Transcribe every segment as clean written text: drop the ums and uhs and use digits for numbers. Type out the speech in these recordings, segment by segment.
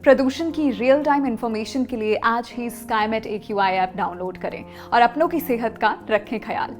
प्रदूषण की real time information के लिए आज ही स्काईमेट AQI ऐप डाउनलोड करें और अपनों की सेहत का रखें ख्याल।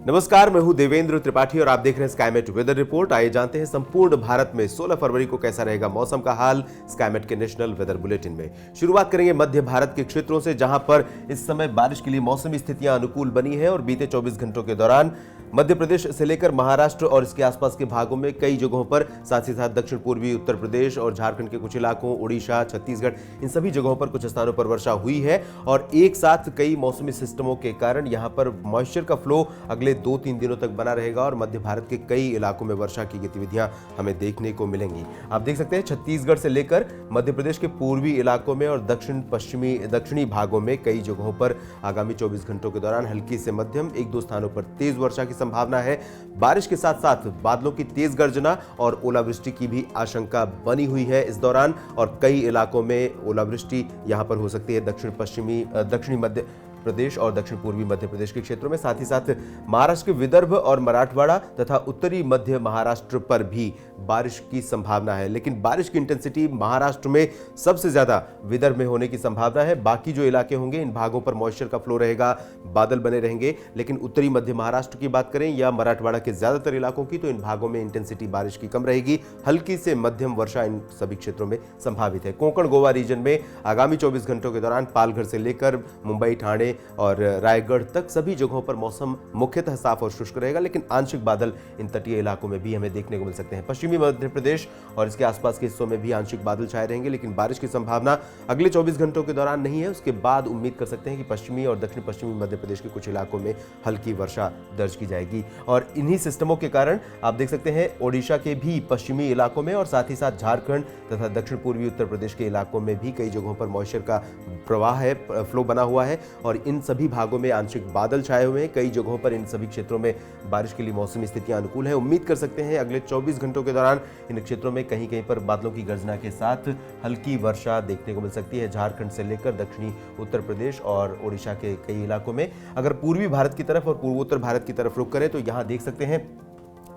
नमस्कार, मैं हूं देवेंद्र त्रिपाठी और आप देख रहे हैं स्काईमेट वेदर रिपोर्ट। आइए जानते हैं संपूर्ण भारत में 16 फरवरी को कैसा रहेगा मौसम का हाल स्काईमेट के नेशनल वेदर बुलेटिन में। शुरुआत करेंगे मध्य भारत के क्षेत्रों से, जहां पर इस समय बारिश के लिए मौसमी स्थितियां अनुकूल बनी है और बीते 24 घंटों के दौरान मध्य प्रदेश से लेकर महाराष्ट्र और इसके आसपास के भागों में कई जगहों पर, साथ ही साथ दक्षिण पूर्वी उत्तर प्रदेश और झारखंड के कुछ इलाकों, उड़ीसा, छत्तीसगढ़, इन सभी जगहों पर कुछ स्थानों पर वर्षा हुई है। और एक साथ कई मौसमी सिस्टमों के कारण यहां पर मॉइस्चर का फ्लो अगले 2-3 दिनों तक बना रहेगा और मध्य भारत के कई इलाकों में वर्षा की गतिविधियां हमें देखने को मिलेंगी। आप देख सकते हैं छत्तीसगढ़ से लेकर मध्य प्रदेश के पूर्वी इलाकों में और दक्षिणी भागों में कई जगहों पर आगामी 24 घंटों के दौरान हल्की से मध्यम 1-2 स्थानों पर तेज वर्षा की संभावना है। बारिश के साथ साथ बादलों की तेज गर्जना और ओलावृष्टि की भी आशंका बनी हुई है इस दौरान, और कई इलाकों में ओलावृष्टि यहां पर हो सकती है दक्षिणी मध्य प्रदेश और दक्षिण पूर्वी मध्य प्रदेश के क्षेत्रों में, साथ ही साथ महाराष्ट्र के विदर्भ और मराठवाड़ा तथा उत्तरी मध्य महाराष्ट्र पर भी बारिश की संभावना है। लेकिन बारिश की इंटेंसिटी महाराष्ट्र में सबसे ज्यादा विदर्भ में होने की संभावना है। बाकी जो इलाके होंगे इन भागों पर मॉइस्चर का फ्लो रहेगा, बादल बने रहेंगे। लेकिन उत्तरी मध्य महाराष्ट्र की बात करें या मराठवाड़ा के ज्यादातर इलाकों की, तो इन भागों में इंटेंसिटी बारिश की कम रहेगी। हल्की से मध्यम वर्षा इन सभी क्षेत्रों में संभावित है। कोंकण गोवा रीजन में आगामी 24 घंटों के दौरान पालघर से लेकर मुंबई, ठाणे और रायगढ़ तक सभी जगहों पर मौसम मुख्यतः साफ और शुष्क रहेगा, लेकिन आंशिक बादल इन तटीय इलाकों में भी हमें देखने को मिल सकते हैं। पश्चिमी मध्य प्रदेश और इसके आसपास के हिस्सों में भी आंशिक बादल छाए रहेंगे, लेकिन बारिश की संभावना अगले 24 घंटों के दौरान नहीं है। उसके बाद उम्मीद कर सकते हैं कि पश्चिमी और दक्षिण पश्चिमी मध्य प्रदेश के कुछ इलाकों में हल्की वर्षा दर्ज की जाएगी। और इन्हीं सिस्टमों के कारण आप देख सकते हैं ओडिशा के भी पश्चिमी इलाकों में और साथ ही साथ झारखंड तथा दक्षिण पूर्वी उत्तर प्रदेश के इलाकों में भी कई जगहों पर मॉइस्चर का प्रवाह है, फ्लो बना हुआ है और इन सभी भागों में आंशिक बादल छाए हुए हैं। कई जगहों पर इन सभी क्षेत्रों में बारिश के लिए मौसमी स्थितियां अनुकूल है। उम्मीद कर सकते हैं अगले 24 घंटों के दौरान इन क्षेत्रों में कहीं कहीं पर बादलों की गर्जना के साथ हल्की वर्षा देखने को मिल सकती है। झारखंड से लेकर दक्षिणी उत्तर प्रदेश और ओडिशा के कई इलाकों में। अगर पूर्वी भारत की तरफ और पूर्वोत्तर भारत की तरफ रुख करें तो यहां देख सकते हैं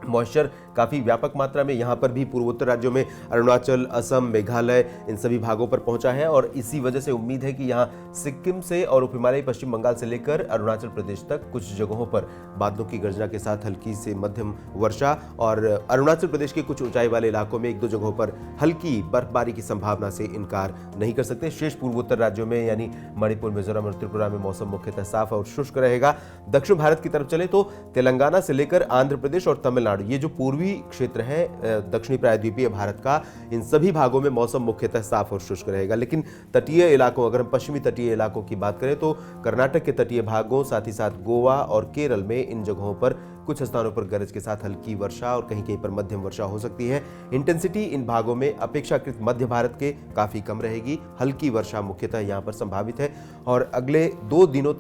मॉइस्चर काफ़ी व्यापक मात्रा में यहाँ पर भी पूर्वोत्तर राज्यों में अरुणाचल, असम, मेघालय, इन सभी भागों पर पहुंचा है और इसी वजह से उम्मीद है कि यहाँ सिक्किम से और उप हिमालयी पश्चिम बंगाल से लेकर अरुणाचल प्रदेश तक कुछ जगहों पर बादलों की गर्जना के साथ हल्की से मध्यम वर्षा और अरुणाचल प्रदेश के कुछ ऊंचाई वाले इलाकों में 1-2 जगहों पर हल्की बर्फबारी की संभावना से इनकार नहीं कर सकते। शेष पूर्वोत्तर राज्यों में यानी मणिपुर, मिजोरम और त्रिपुरा में मौसम मुख्यतः साफ और शुष्क रहेगा। दक्षिण भारत की तरफ चले तो तेलंगाना से लेकर आंध्र प्रदेश और तमिलनाडु, ये जो पूर्वी क्षेत्र है दक्षिणी प्रायद्वीपीय भारत का, इन सभी भागों में मौसम मुख्यतः साफ और शुष्क रहेगा। लेकिन तटीय इलाकों, अगर हम पश्चिमी तटीय इलाकों की बात करें तो कर्नाटक के तटीय भागों, साथ ही साथ गोवा और केरल में इन जगहों पर कुछ स्थानों पर गरज के साथ हल्की वर्षा और कहीं कहीं पर मध्यम वर्षा हो सकती है। इंटेंसिटी इन भागों में अपेक्षाकृत मध्य भारत के काफी कम रहेगी। हल्की वर्षा मुख्यतः यहां पर संभावित है और अगले 3 दिनों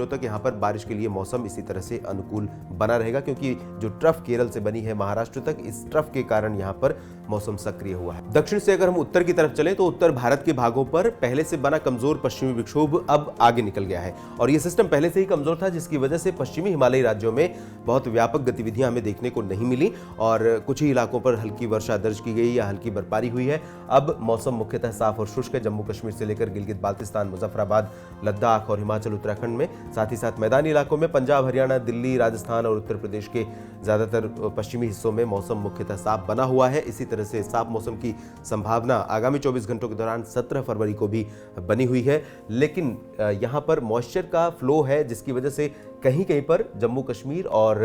तक यहां पर बारिश के लिए मौसम इसी तरह से अनुकूल बना रहेगा, क्योंकि जो ट्रफ केरल से बनी है महाराष्ट्र तक, इस ट्रफ के कारण यहां पर मौसम सक्रिय हुआ है। दक्षिण से अगर हम उत्तर की तरफ चले तो उत्तर भारत के भागों पर पहले से बना कमजोर पश्चिमी विक्षोभ अब आगे निकल गया है और यह सिस्टम पहले से ही कमजोर था, जिसकी वजह से पश्चिमी हिमालयी राज्यों में बहुत व्यापक गतिविधियां हमें देखने को नहीं मिली और कुछ ही इलाकों पर हल्की वर्षा दर्ज की गई या हल्की बर्फबारी हुई है। अब मौसम मुख्यतः साफ और शुष्क है जम्मू कश्मीर से लेकर गिलगित बाल्तिस्तान, मुजफ्फराबाद, लद्दाख और हिमाचल उत्तराखंड में। साथ ही साथ मैदानी इलाकों में पंजाब, हरियाणा, दिल्ली, राजस्थान और उत्तर प्रदेश के ज्यादातर पश्चिमी हिस्सों में मौसम मुख्यतः साफ बना हुआ है। इसी तरह से साफ मौसम की संभावना आगामी 24 घंटों के दौरान 17 फरवरी को भी बनी हुई है। लेकिन यहां पर मॉइस्चर का फ्लो है, जिसकी वजह से कहीं कहीं पर जम्मू कश्मीर और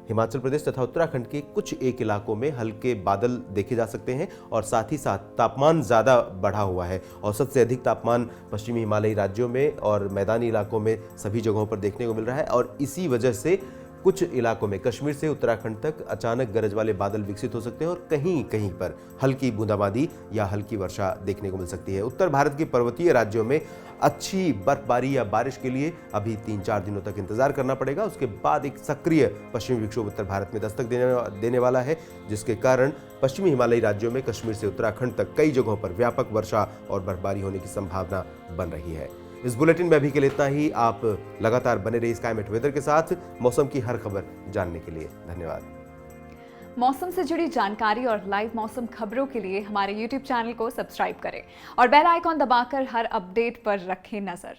हिमाचल प्रदेश तथा उत्तराखंड के कुछ एक इलाकों में हल्के बादल देखे जा सकते हैं और साथ ही साथ तापमान ज़्यादा बढ़ा हुआ है। औसत से अधिक तापमान पश्चिमी हिमालयी राज्यों में और मैदानी इलाकों में सभी जगहों पर देखने को मिल रहा है और इसी वजह से कुछ इलाकों में कश्मीर से उत्तराखंड तक अचानक गरज वाले बादल विकसित हो सकते हैं और कहीं कहीं पर हल्की बूंदाबांदी या हल्की वर्षा देखने को मिल सकती है। उत्तर भारत के पर्वतीय राज्यों में अच्छी बर्फबारी या बारिश के लिए अभी 3-4 दिनों तक इंतजार करना पड़ेगा। उसके बाद एक सक्रिय पश्चिमी विक्षोभ उत्तर भारत में दस्तक देने वाला है, जिसके कारण पश्चिमी हिमालयी राज्यों में कश्मीर से उत्तराखंड तक कई जगहों पर व्यापक वर्षा और बर्फबारी होने की संभावना बन रही है। इस बुलेटिन में अभी के लिए इतना ही। आप लगातार बने रहिए स्काईमेट वेदर के साथ मौसम की हर खबर जानने के लिए। धन्यवाद। मौसम से जुड़ी जानकारी और लाइव मौसम खबरों के लिए हमारे YouTube चैनल को सब्सक्राइब करें और बेल आइकॉन दबाकर हर अपडेट पर रखें नजर।